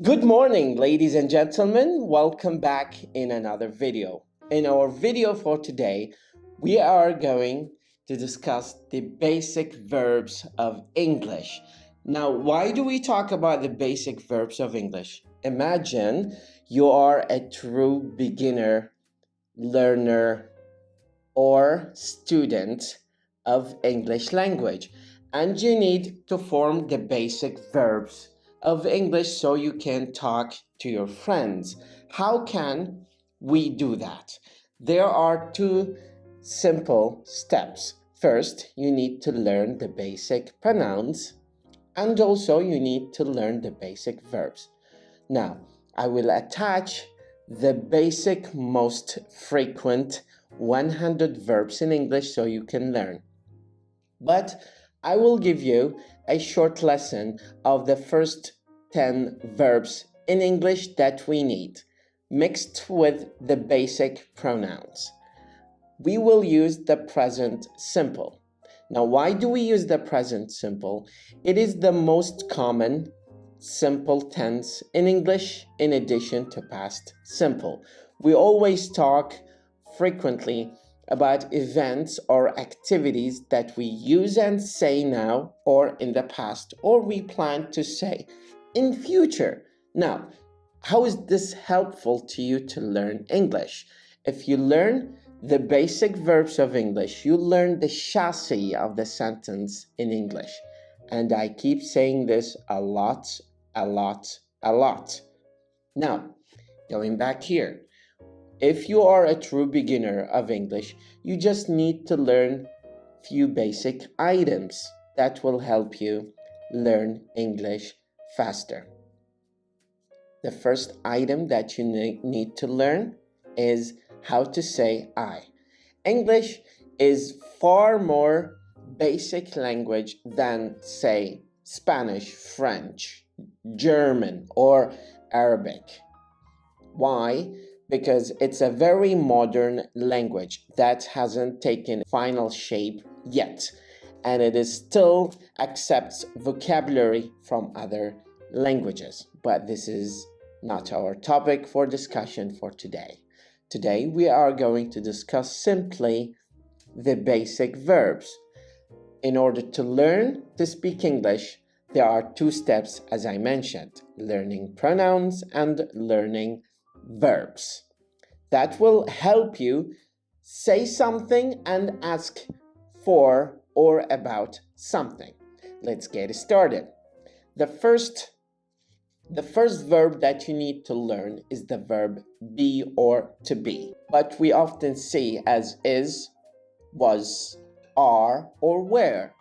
Good morning, ladies and gentlemen. Welcome back in another video. In our video for today, we are going to discuss the basic verbs of English. Now, why do we talk about the basic verbs of English? Imagine you are a true beginner, learner, or student of English language, and you need to form the basic verbs of English so you can talk to your friends. How can we do that? There are two simple steps. First, you need to learn the basic pronouns, and also you need to learn the basic verbs. Now, I will attach the basic most frequent 100 verbs in English so you can learn. But I will give you a short lesson of the first 10 verbs in English that we need, mixed with the basic pronouns. We will use the present simple. Now, why do we use the present simple? It is the most common simple tense in English in addition to past simple. We always talk frequently about events or activities that we use and say now or in the past, or we plan to say in future. Now, how is this helpful to you to learn English? If you learn the basic verbs of English, you learn the chassis of the sentence in English. And I keep saying this a lot. Now, going back here, if you are a true beginner of English, you just need to learn few basic items that will help you learn English faster. The first item that you need to learn is how to say I. English is far more basic language than, say, Spanish, French, German, or Arabic. Why? Because it's a very modern language that hasn't taken final shape yet, and it is still accepts vocabulary from other languages. But this is not our topic for discussion for today. Today we are going to discuss simply the basic verbs. In order to learn to speak English, there are two steps, as I mentioned: learning pronouns and learning verbs. That will help you say something and ask for or about something. Let's get started. The first verb that you need to learn is the verb be or to be. But we often see as is, was, are, or were.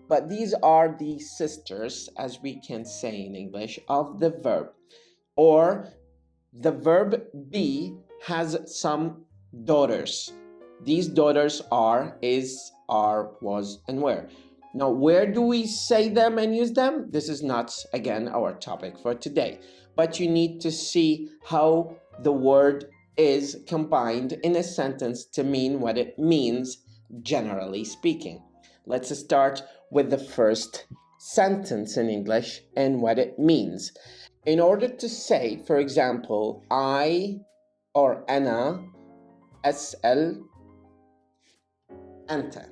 But these are the sisters, as we can say in English, of the verb. Or the verb be has some daughters. These daughters are, is, are, was, and were. Now, where do we say them and use them? This is not, again, our topic for today. But you need to see how the word is combined in a sentence to mean what it means, generally speaking. Let's start with the first sentence in English and what it means. In order to say, for example, I or أنا أسأل أنت.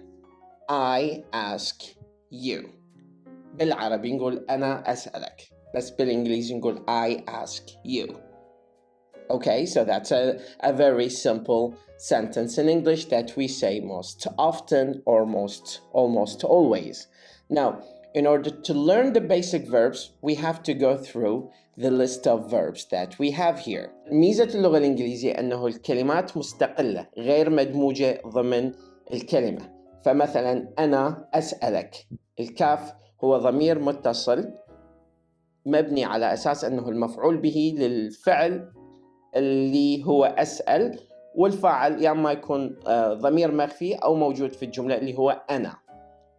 I ask you. بالعربي نقول أنا أسألك. بس بالإنجليزي نقول I ask you. Okay, so that's a very simple sentence in English that we say most often or almost always. Now, in order to learn the basic verbs, we have to go through the list of verbs that we have here. ميزة اللغة الإنجليزية أنه الكلمات مستقلة غير مدموجة ضمن الكلمة. فمثلا أنا أسألك، الكاف هو ضمير متصل مبني على أساس أنه المفعول به للفعل اللي هو أسأل، والفاعل يا اما يكون ضمير مخفي أو موجود في الجملة اللي هو أنا.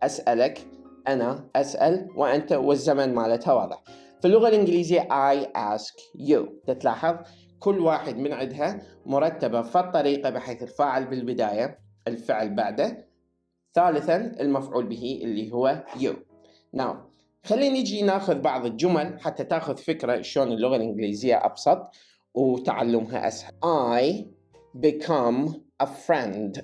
أسألك، أنا أسأل، وأنت، والزمن مالتها واضح. في اللغة الإنجليزية I ask you. تتلاحظ كل واحد من عندها مرتبة في الطريقة بحيث الفاعل بالبداية، الفعل بعده، ثالثا المفعول به اللي هو you. Now, خلينا نجي ناخذ بعض الجمل حتى تاخذ فكرة شلون اللغة الإنجليزية أبسط وتعلمها أسهل. I become a friend.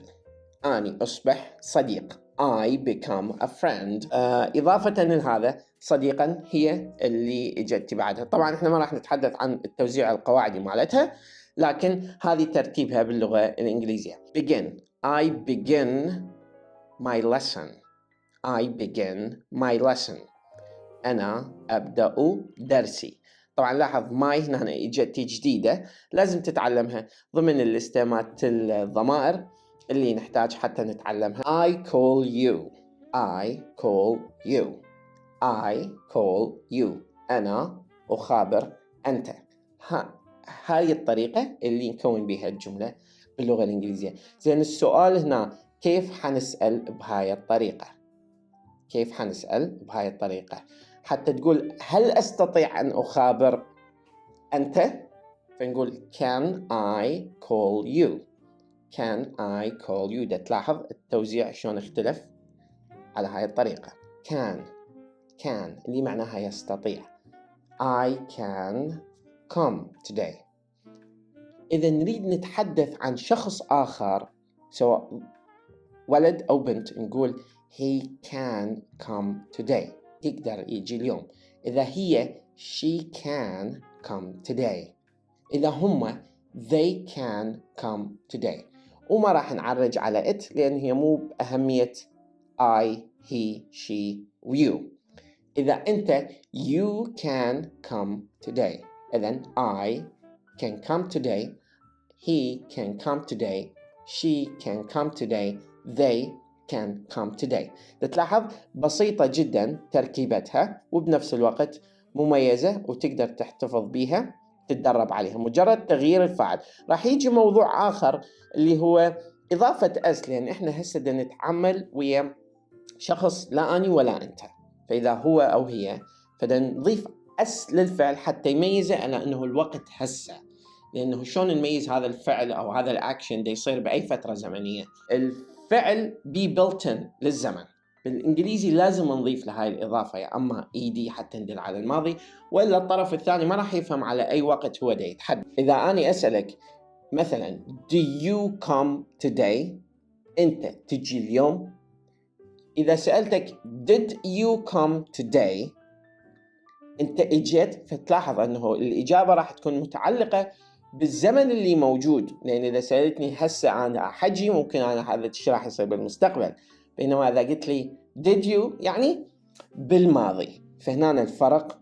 أني أصبح صديق. I become a friend. إضافة لهذا صديقا هي اللي اجت بعدها. طبعا احنا ما راح نتحدث عن التوزيع القواعدي مالتها، لكن هذه ترتيبها باللغة الإنجليزية. begin. I begin my lesson. I begin my lesson. أنا أبدأ درسي. طبعا لاحظ my هنا اجت جديدة لازم تتعلمها ضمن الاستمات الضمائر اللي نحتاج حتى نتعلمها. I call you. I call you. I call you. أنا أخابر أنت. هاي الطريقة اللي نكون بها الجملة باللغة الإنجليزية. زين السؤال هنا كيف حنسأل بهاي الطريقة؟ كيف حنسأل بهاي الطريقة حتى تقول هل أستطيع أن أخابر أنت؟ فنقول can I call you. can I call you. ده تلاحظ التوزيع شلون اختلف على هاي الطريقة. can اللي معناها يستطيع. I can come today. إذا نريد نتحدث عن شخص آخر سواء ولد أو بنت نقول he can come today. يقدر يجي اليوم. إذا هي she can come today. إذا هم they can come today. وما راح نعرج على it لأن هي مو بأهمية I, he, she و you. إذا أنت you can come today. إذن I can come today. He can come today. She can come today. They can come today. تلاحظ بسيطة جدا تركيبتها وبنفس الوقت مميزة وتقدر تحتفظ بيها تتدرب عليها. مجرد تغيير الفعل. راح يجي موضوع آخر اللي هو إضافة أس، لأن إحنا هسه نتعامل ويا شخص لا أني ولا أنت، فإذا هو أو هي فنضيف أس للفعل حتى يميزه على أنه الوقت هسه. لأنه شلون نميز هذا الفعل أو هذا الأكشن ده يصير بأي فترة زمنية؟ الفعل بي بلتن للزمن. بالإنجليزي لازم نضيف لهاي الإضافة يا أما إيدي حتى ندل على الماضي، وإلا الطرف الثاني ما راح يفهم على أي وقت هو ده يتحدث. إذا أنا أسألك مثلا do you come today؟ أنت تجي اليوم. إذا سألتك did you come today؟ أنت إجيت، فتلاحظ أنه الإجابة راح تكون متعلقة بالزمن اللي موجود، لأن إذا سألتني هسه أنا حجي ممكن أنا هذا الشيء راح يصير بالمستقبل، بينما إذا قلت لي did you يعني بالماضي. فهنا الفرق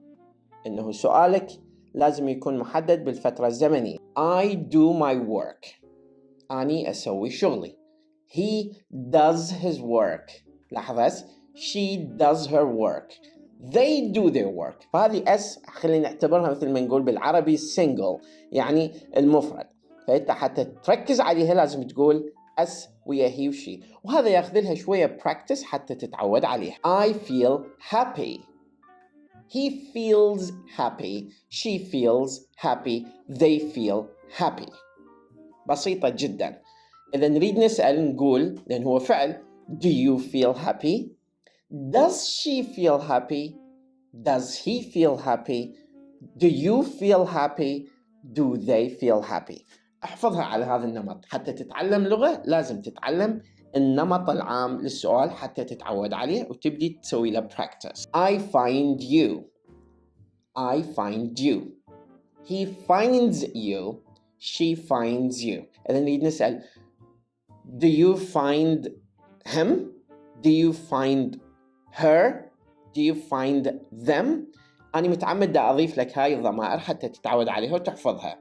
أنه سؤالك لازم يكون محدد بالفترة الزمنية. I do my work. أني أسوي شغلي. He does his work. لاحظ she does her work. They do their work. فهذه اس خلينا نعتبرها مثل ما نقول بالعربي single يعني المفرد، فأنت حتى تركز عليها لازم تقول اس ويا he وشي، وهذا ياخذ لها شوية practice حتى تتعود عليها. I feel happy. He feels happy. She feels happy. They feel happy. بسيطة جدا. إذا نريد نسأل نقول لأن هو فعل do you feel happy؟ Does she feel happy؟ Does he feel happy؟ Do you feel happy؟ Do they feel happy؟ احفظها على هذا النمط. حتى تتعلم لغة لازم تتعلم النمط العام للسؤال حتى تتعود عليه وتبدي تسوي له practice. I find you. I find you. He finds you. She finds you. إذا نريد نسأل do you find him? Do you find her? Do you find them? أنا متعمد دا أضيف لك هاي الضمائر حتى تتعود عليها وتحفظها.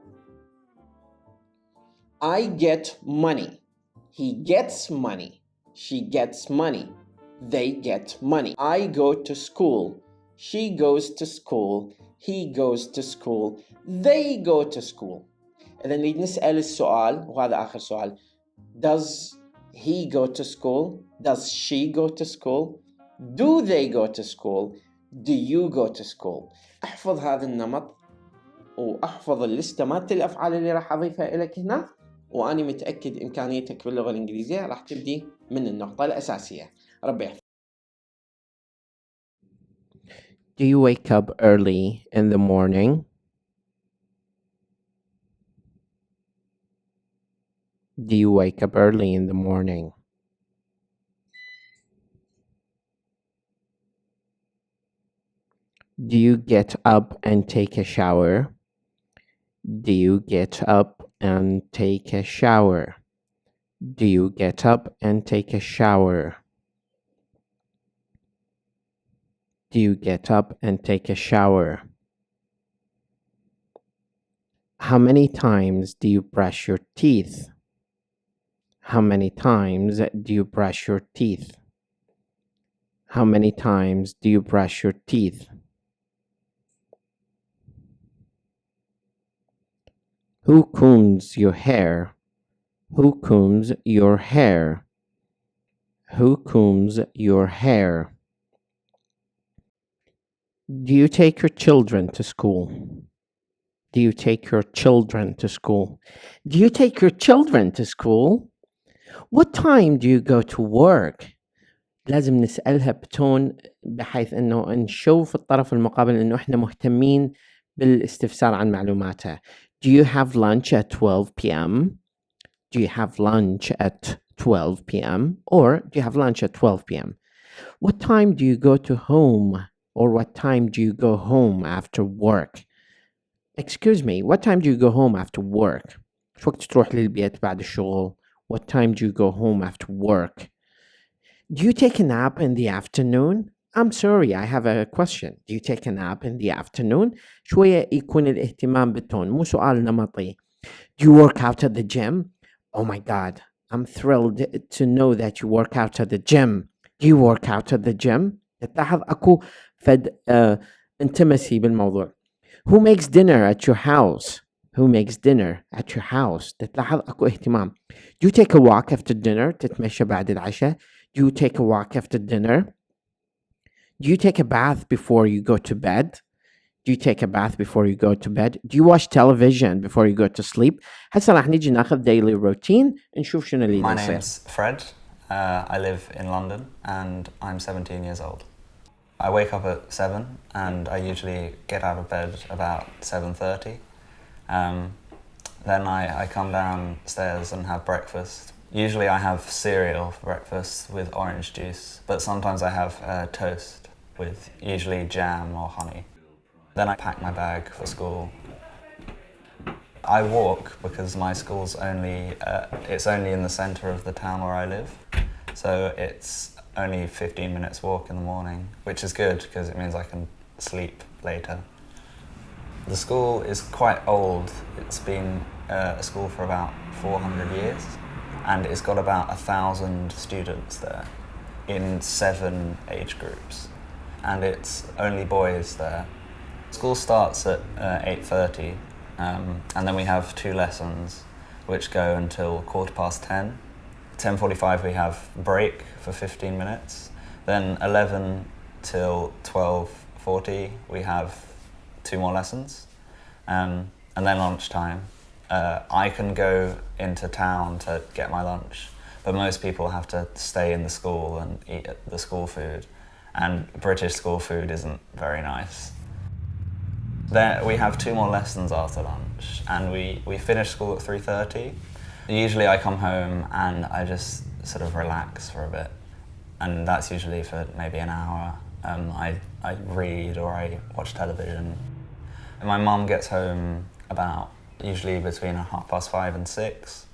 I get money. He gets money. She gets money. They get money. I go to school. She goes to school. He goes to school. They go to school. إذا نريد نسأل السؤال وهذا آخر سؤال. Does he go to school? Does she go to school? Do they go to school? Do you go to school? احفظ هذا النمط واحفظ الليستة مالت الأفعال اللي راح أضيفها لك هنا، وأنا متأكد إمكانيتك باللغة الإنجليزية راح تبدي من النقطة الأساسية. ربي يحفظك. Do you wake up early in the morning? Do you wake up early in the morning? Do you get up and take a shower? Do you get up and take a shower? Do you get up and take a shower? Do you get up and take a shower? How many times do you brush your teeth? How many times do you brush your teeth? How many times do you brush your teeth? Who combs your hair? Who combs your hair? Who combs your hair? Do you take your children to school? Do you take your children to school? Do you take your children to school? What time do you go to work? لازم نسألها بتون بحيث انه نشوف الطرف المقابل انه احنا مهتمين بالاستفسار عن معلوماتها. Do you have lunch at 12 p.m.? Do you have lunch at 12 p.m.? Or do you have lunch at 12 p.m.? What time do you go to home? Or what time do you go home after work? Excuse me, what time do you go home after work? شو وقت تروح للبيت بعد الشغل? What time do you go home after work? Do you take a nap in the afternoon? I'm sorry, I have a question. Do you take a nap in the afternoon? شوية يكون الاهتمام بالتون مو سؤال نمطي. Do you work out at the gym? Oh my God, I'm thrilled to know that you work out at the gym. Do you work out at the gym? تلاحظ أكو فد intimacy بالموضوع. Who makes dinner at your house? Who makes dinner at your house? تلاحظ أكو اهتمام. Do you take a walk after dinner? تتمشى بعد العشاء. Do you take a walk after dinner? Do you take a bath before you go to bed? Do you take a bath before you go to bed? Do you watch television before you go to sleep? هسه راح نيجي ناخذ daily routine نشوف شنو اللي My نصير. name's Fred. I live in London and I'm 17 years old. I wake up at 7 and I usually get out of bed about 7:30. Then I come downstairs and have breakfast. Usually I have cereal for breakfast with orange juice, but sometimes I have toast with usually jam or honey. Then I pack my bag for school. I walk because my school's it's only in the centre of the town where I live, so it's only 15 minutes walk in the morning, which is good because it means I can sleep later. The school is quite old. It's been a school for about 400 years, and it's got about 1,000 students there in 7 age groups, and it's only boys there. School starts at 8:30, and then we have 2 lessons which go until 10:15. 10:45 we have break for 15 minutes. Then 11 till 12:40 we have 2 more lessons, and then lunchtime. I can go into town to get my lunch, but most people have to stay in the school and eat the school food, and British school food isn't very nice. Then we have 2 more lessons after lunch, and we finish school at 3:30. Usually I come home and I just sort of relax for a bit, and that's usually for maybe an hour. I read or I watch television. And my mum gets home about usually between 5:30 and 6,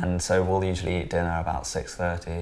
and so we'll usually eat dinner about 6:30.